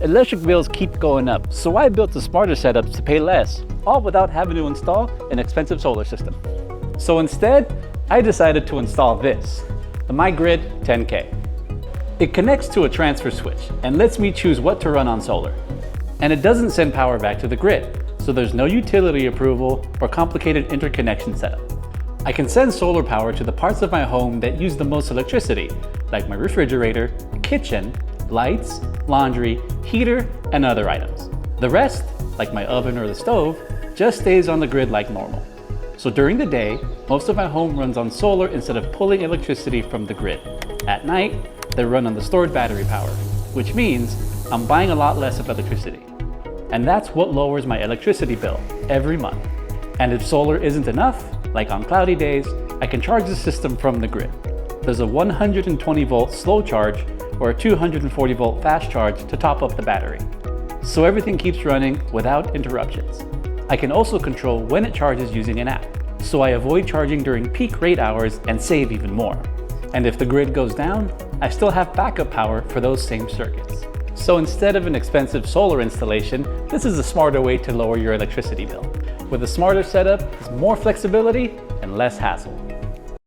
electric bills keep going up, so I built the smarter setups to pay less, all without having to install an expensive solar system. So instead, I decided to install this, the MyGrid 10K. It connects to a transfer switch and lets me choose what to run on solar. And it doesn't send power back to the grid, so there's no utility approval or complicated interconnection setup. I can send solar power to the parts of my home that use the most electricity, like my refrigerator, kitchen, lights, laundry, heater, and other items. The rest, like my oven or the stove, just stays on the grid like normal. So during the day, most of my home runs on solar instead of pulling electricity from the grid. At night, they run on the stored battery power, which means I'm buying a lot less of electricity. And that's what lowers my electricity bill every month. And if solar isn't enough, like on cloudy days, I can charge the system from the grid. There's a 120 volt slow charge or a 240 volt fast charge to top up the battery. So everything keeps running without interruptions. I can also control when it charges using an app, so I avoid charging during peak rate hours and save even more. And if the grid goes down, I still have backup power for those same circuits. So instead of an expensive solar installation, this is a smarter way to lower your electricity bill. With a smarter setup, there's more flexibility and less hassle.